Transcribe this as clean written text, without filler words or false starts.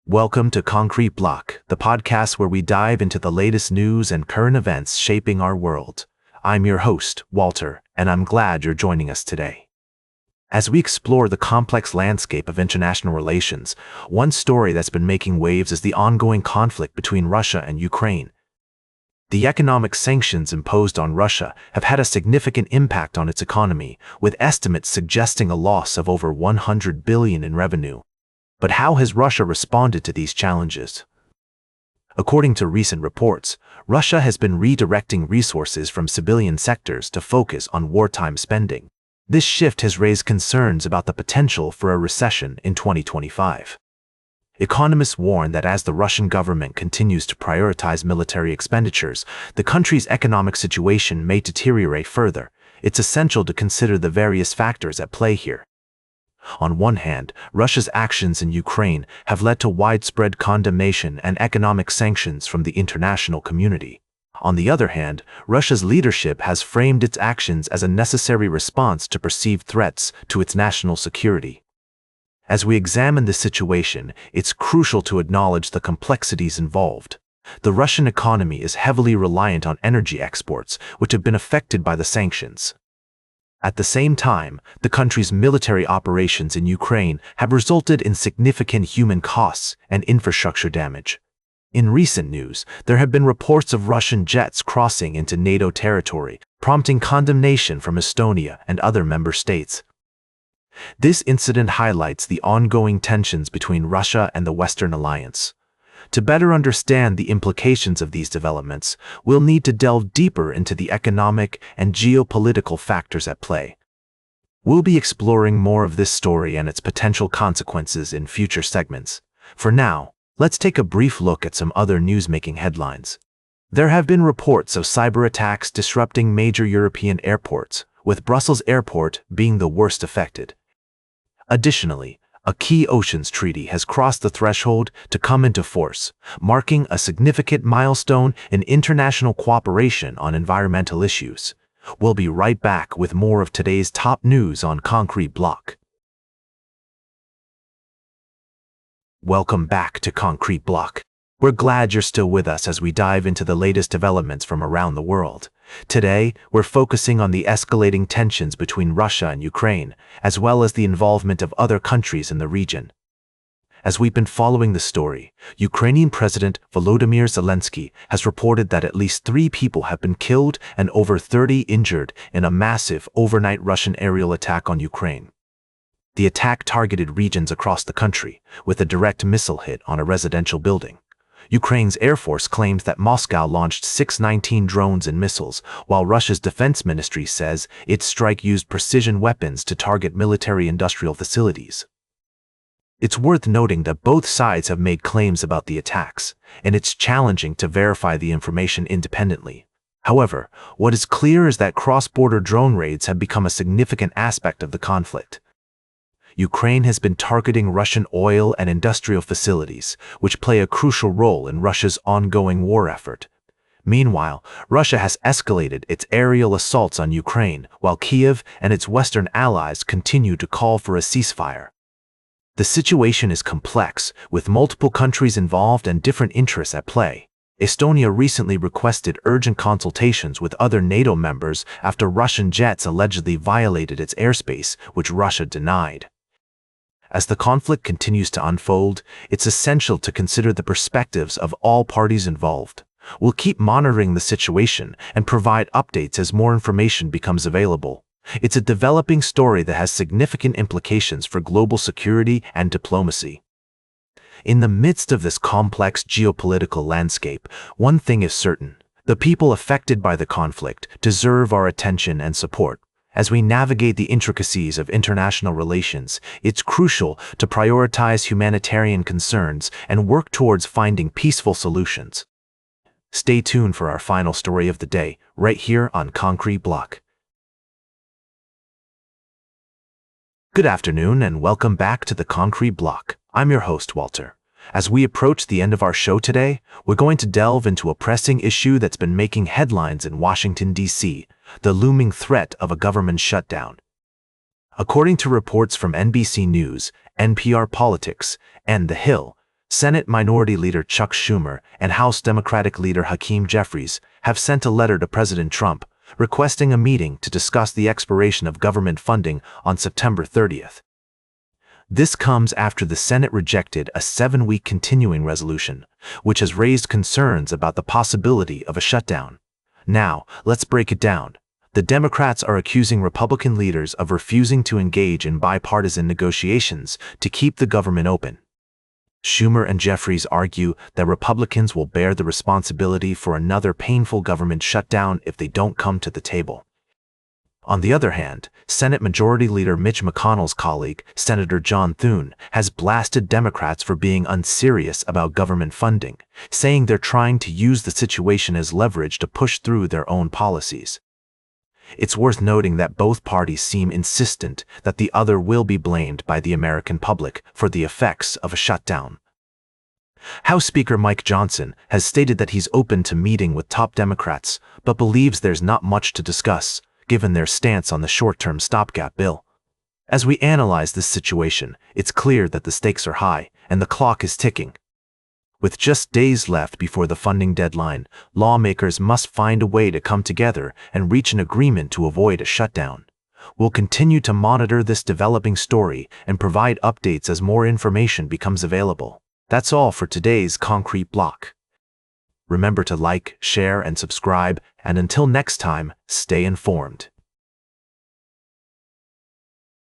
Welcome to Concrete Block, the podcast where we dive into the latest news and current events shaping our world. I'm your host, Walter, and I'm glad you're joining us today. As we explore the complex landscape of international relations, one story that's been making waves is the ongoing conflict between Russia and Ukraine. The economic sanctions imposed on Russia have had a significant impact on its economy, with estimates suggesting a loss of over $100 billion in revenue. But how has Russia responded to these challenges? According to recent reports, Russia has been redirecting resources from civilian sectors to focus on wartime spending. This shift has raised concerns about the potential for a recession in 2025. Economists warn that as the Russian government continues to prioritize military expenditures, the country's economic situation may deteriorate further. It's essential to consider the various factors at play here. On one hand, Russia's actions in Ukraine have led to widespread condemnation and economic sanctions from the international community. On the other hand, Russia's leadership has framed its actions as a necessary response to perceived threats to its national security. As we examine this situation, it's crucial to acknowledge the complexities involved. The Russian economy is heavily reliant on energy exports, which have been affected by the sanctions. At the same time, the country's military operations in Ukraine have resulted in significant human costs and infrastructure damage. In recent news, there have been reports of Russian jets crossing into NATO territory, prompting condemnation from Estonia and other member states. This incident highlights the ongoing tensions between Russia and the Western alliance. To better understand the implications of these developments, we'll need to delve deeper into the economic and geopolitical factors at play. We'll be exploring more of this story and its potential consequences in future segments. For now, let's take a brief look at some other news-making headlines. There have been reports of cyber attacks disrupting major European airports, with Brussels Airport being the worst affected. Additionally, a key oceans treaty has crossed the threshold to come into force, marking a significant milestone in international cooperation on environmental issues. We'll be right back with more of today's top news on Concrete Block. Welcome back to Concrete Block. We're glad you're still with us as we dive into the latest developments from around the world. Today, we're focusing on the escalating tensions between Russia and Ukraine, as well as the involvement of other countries in the region. As we've been following the story, Ukrainian President Volodymyr Zelensky has reported that at least 3 people have been killed and over 30 injured in a massive overnight Russian aerial attack on Ukraine. The attack targeted regions across the country, with a direct missile hit on a residential building. Ukraine's Air Force claims that Moscow launched 619 drones and missiles, while Russia's defense ministry says its strike used precision weapons to target military-industrial facilities. It's worth noting that both sides have made claims about the attacks, and it's challenging to verify the information independently. However, what is clear is that cross-border drone raids have become a significant aspect of the conflict. Ukraine has been targeting Russian oil and industrial facilities, which play a crucial role in Russia's ongoing war effort. Meanwhile, Russia has escalated its aerial assaults on Ukraine, while Kyiv and its Western allies continue to call for a ceasefire. The situation is complex, with multiple countries involved and different interests at play. Estonia recently requested urgent consultations with other NATO members after Russian jets allegedly violated its airspace, which Russia denied. As the conflict continues to unfold, it's essential to consider the perspectives of all parties involved. We'll keep monitoring the situation and provide updates as more information becomes available. It's a developing story that has significant implications for global security and diplomacy. In the midst of this complex geopolitical landscape, one thing is certain: the people affected by the conflict deserve our attention and support. As we navigate the intricacies of international relations, it's crucial to prioritize humanitarian concerns and work towards finding peaceful solutions. Stay tuned for our final story of the day, right here on Concrete Block. Good afternoon and welcome back to the Concrete Block. I'm your host, Walter. As we approach the end of our show today, we're going to delve into a pressing issue that's been making headlines in Washington, D.C., the looming threat of a government shutdown. According to reports from NBC News, NPR Politics, and The Hill, Senate Minority Leader Chuck Schumer and House Democratic Leader Hakeem Jeffries have sent a letter to President Trump requesting a meeting to discuss the expiration of government funding on September 30th. This comes after the Senate rejected a 7-week continuing resolution, which has raised concerns about the possibility of a shutdown. Now, let's break it down. The Democrats are accusing Republican leaders of refusing to engage in bipartisan negotiations to keep the government open. Schumer and Jeffries argue that Republicans will bear the responsibility for another painful government shutdown if they don't come to the table. On the other hand, Senate Majority Leader Mitch McConnell's colleague, Senator John Thune, has blasted Democrats for being unserious about government funding, saying they're trying to use the situation as leverage to push through their own policies. It's worth noting that both parties seem insistent that the other will be blamed by the American public for the effects of a shutdown. House Speaker Mike Johnson has stated that he's open to meeting with top Democrats, but believes there's not much to discuss, given their stance on the short-term stopgap bill. As we analyze this situation, it's clear that the stakes are high and the clock is ticking. With just days left before the funding deadline, lawmakers must find a way to come together and reach an agreement to avoid a shutdown. We'll continue to monitor this developing story and provide updates as more information becomes available. That's all for today's Concrete Block. Remember to like, share, and subscribe, and until next time, stay informed.